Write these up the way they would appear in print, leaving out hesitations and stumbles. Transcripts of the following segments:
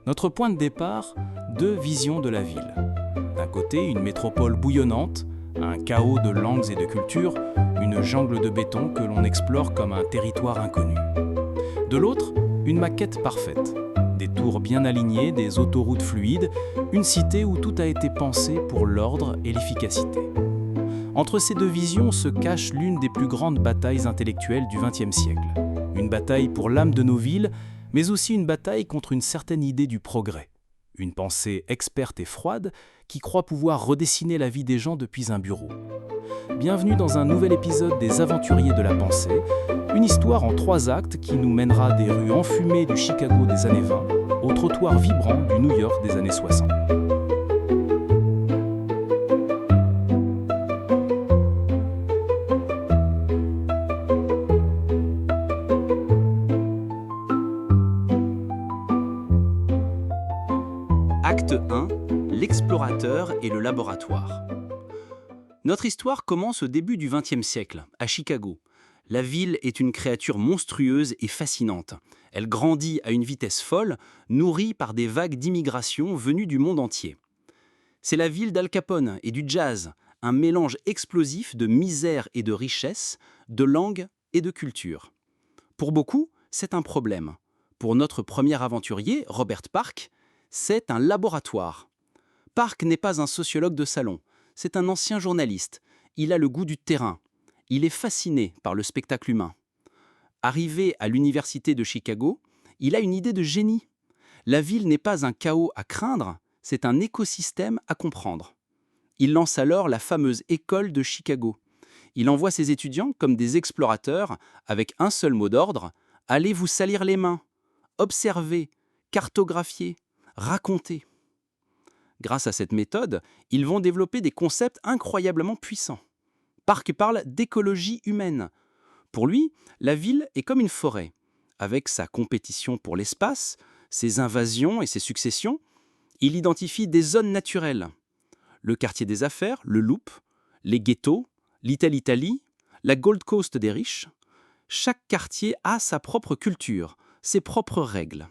Notre point de départ, deux visions de la ville. D'un côté, une métropole bouillonnante, un chaos de langues et de cultures, une jungle de béton que l'on explore comme un territoire inconnu. De l'autre, une maquette parfaite. Des tours bien alignées, des autoroutes fluides, une cité où tout a été pensé pour l'ordre et l'efficacité. Entre ces deux visions se cache l'une des plus grandes batailles intellectuelles du XXe siècle. Une bataille pour l'âme de nos villes, mais aussi une bataille contre une certaine idée du progrès. Une pensée experte et froide qui croit pouvoir redessiner la vie des gens depuis un bureau. Bienvenue dans un nouvel épisode des Aventuriers de la Pensée, une histoire en 3 actes qui nous mènera des rues enfumées du Chicago des années 20 au trottoir vibrant du New York des années 60. Acte 1, l'explorateur et le laboratoire. Notre histoire commence au début du XXe siècle, à Chicago. La ville est une créature monstrueuse et fascinante. Elle grandit à une vitesse folle, nourrie par des vagues d'immigration venues du monde entier. C'est la ville d'Al Capone et du jazz, un mélange explosif de misère et de richesse, de langue et de culture. Pour beaucoup, c'est un problème. Pour notre premier aventurier, Robert Park, c'est un laboratoire. Park n'est pas un sociologue de salon, c'est un ancien journaliste. Il a le goût du terrain. Il est fasciné par le spectacle humain. Arrivé à l'université de Chicago, il a une idée de génie. La ville n'est pas un chaos à craindre, c'est un écosystème à comprendre. Il lance alors la fameuse école de Chicago. Il envoie ses étudiants comme des explorateurs avec un seul mot d'ordre: allez vous salir les mains, observer, cartographier, raconter. Grâce à cette méthode, ils vont développer des concepts incroyablement puissants. Park parle d'écologie humaine. Pour lui, la ville est comme une forêt. Avec sa compétition pour l'espace, ses invasions et ses successions, il identifie des zones naturelles. Le quartier des affaires, le Loop, les ghettos, Little Italy, la Gold Coast des riches. Chaque quartier a sa propre culture, ses propres règles.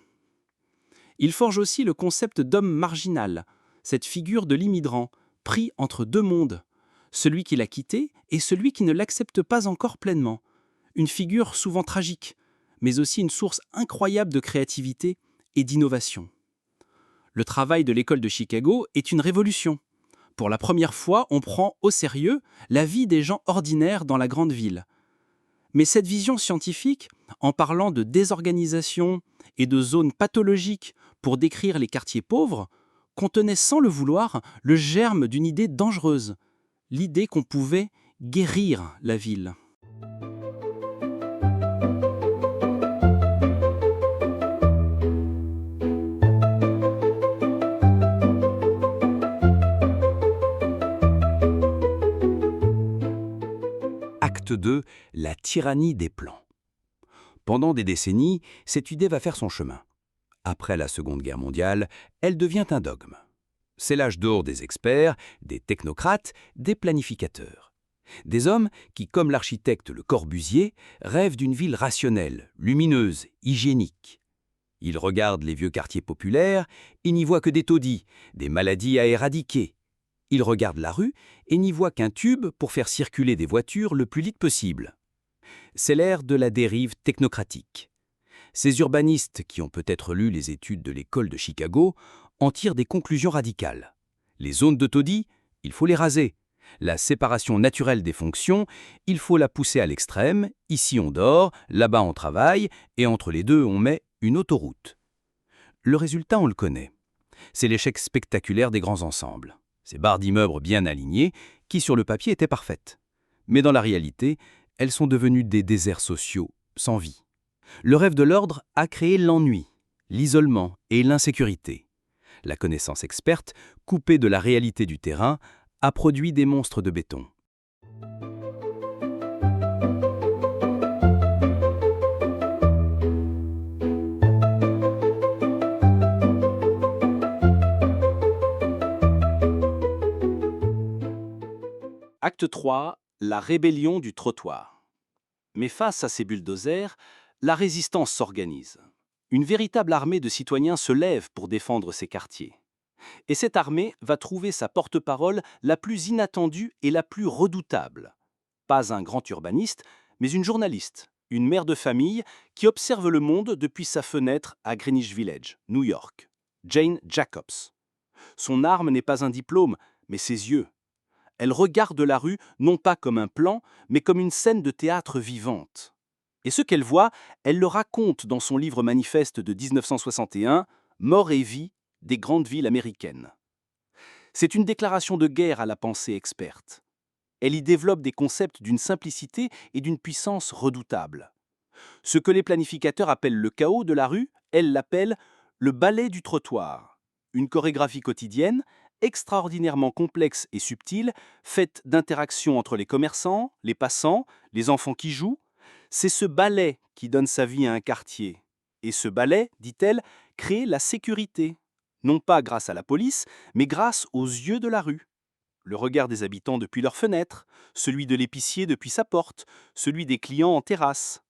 Il forge aussi le concept d'homme marginal, cette figure de l'immigrant, pris entre deux mondes, celui qui l'a quitté et celui qui ne l'accepte pas encore pleinement. Une figure souvent tragique, mais aussi une source incroyable de créativité et d'innovation. Le travail de l'école de Chicago est une révolution. Pour la première fois, on prend au sérieux la vie des gens ordinaires dans la grande ville. Mais cette vision scientifique, en parlant de désorganisation et de zones pathologiques pour décrire les quartiers pauvres, contenait sans le vouloir le germe d'une idée dangereuse, l'idée qu'on pouvait guérir la ville. Acte 2, la tyrannie des plans. Pendant des décennies, cette idée va faire son chemin. Après la Seconde Guerre mondiale, elle devient un dogme. C'est l'âge d'or des experts, des technocrates, des planificateurs. Des hommes qui, comme l'architecte Le Corbusier, rêvent d'une ville rationnelle, lumineuse, hygiénique. Ils regardent les vieux quartiers populaires et n'y voient que des taudis, des maladies à éradiquer. Ils regardent la rue et n'y voient qu'un tube pour faire circuler des voitures le plus vite possible. C'est l'ère de la dérive technocratique. Ces urbanistes, qui ont peut-être lu les études de l'école de Chicago, en tirent des conclusions radicales. Les zones de taudis, il faut les raser. La séparation naturelle des fonctions, il faut la pousser à l'extrême. Ici on dort, là-bas on travaille, et entre les deux on met une autoroute. Le résultat, on le connaît. C'est l'échec spectaculaire des grands ensembles. Ces barres d'immeubles bien alignées, qui sur le papier étaient parfaites. Mais dans la réalité, elles sont devenues des déserts sociaux, sans vie. Le rêve de l'ordre a créé l'ennui, l'isolement et l'insécurité. La connaissance experte, coupée de la réalité du terrain, a produit des monstres de béton. Acte 3, la rébellion du trottoir. Mais face à ces bulldozers, la résistance s'organise. Une véritable armée de citoyens se lève pour défendre ces quartiers. Et cette armée va trouver sa porte-parole la plus inattendue et la plus redoutable. Pas un grand urbaniste, mais une journaliste, une mère de famille qui observe le monde depuis sa fenêtre à Greenwich Village, New York. Jane Jacobs. Son arme n'est pas un diplôme, mais ses yeux. Elle regarde la rue non pas comme un plan, mais comme une scène de théâtre vivante. Et ce qu'elle voit, elle le raconte dans son livre manifeste de 1961, Mort et vie des grandes villes américaines. C'est une déclaration de guerre à la pensée experte. Elle y développe des concepts d'une simplicité et d'une puissance redoutables. Ce que les planificateurs appellent le chaos de la rue, elle l'appelle le ballet du trottoir. Une chorégraphie quotidienne, extraordinairement complexe et subtile, faite d'interactions entre les commerçants, les passants, les enfants qui jouent. C'est ce ballet qui donne sa vie à un quartier. Et ce ballet, dit-elle, crée la sécurité. Non pas grâce à la police, mais grâce aux yeux de la rue. Le regard des habitants depuis leurs fenêtres, celui de l'épicier depuis sa porte, celui des clients en terrasse.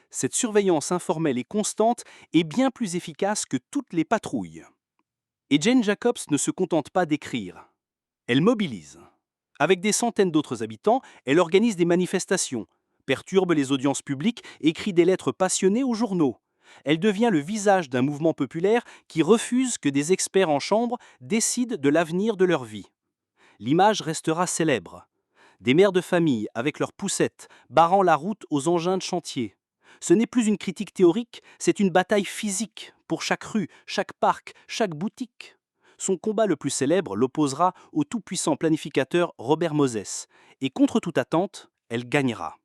Cette surveillance informelle et constante est bien plus efficace que toutes les patrouilles. Et Jane Jacobs ne se contente pas d'écrire. Elle mobilise. Avec des centaines d'autres habitants, elle organise des manifestations, perturbe les audiences publiques, écrit des lettres passionnées aux journaux. Elle devient le visage d'un mouvement populaire qui refuse que des experts en chambre décident de l'avenir de leur vie. L'image restera célèbre. Des mères de famille avec leurs poussettes, barrant la route aux engins de chantier. Ce n'est plus une critique théorique, c'est une bataille physique pour chaque rue, chaque parc, chaque boutique. Son combat le plus célèbre l'opposera au tout-puissant planificateur Robert Moses. Et contre toute attente, elle gagnera.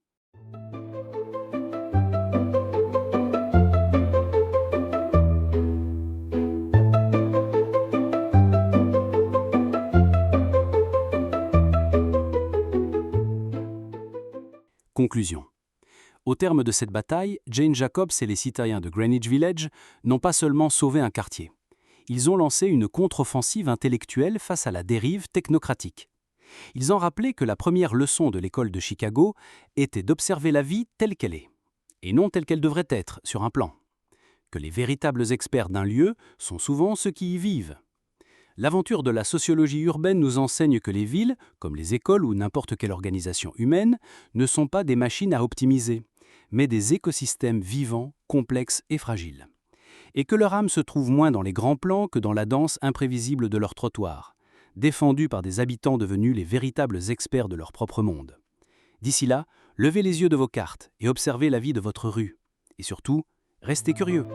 Conclusion. Au terme de cette bataille, Jane Jacobs et les citoyens de Greenwich Village n'ont pas seulement sauvé un quartier. Ils ont lancé une contre-offensive intellectuelle face à la dérive technocratique. Ils ont rappelé que la première leçon de l'école de Chicago était d'observer la vie telle qu'elle est, et non telle qu'elle devrait être sur un plan. Que les véritables experts d'un lieu sont souvent ceux qui y vivent. L'aventure de la sociologie urbaine nous enseigne que les villes, comme les écoles ou n'importe quelle organisation humaine, ne sont pas des machines à optimiser, mais des écosystèmes vivants, complexes et fragiles. Et que leur âme se trouve moins dans les grands plans que dans la danse imprévisible de leurs trottoirs, défendus par des habitants devenus les véritables experts de leur propre monde. D'ici là, levez les yeux de vos cartes et observez la vie de votre rue. Et surtout, restez curieux.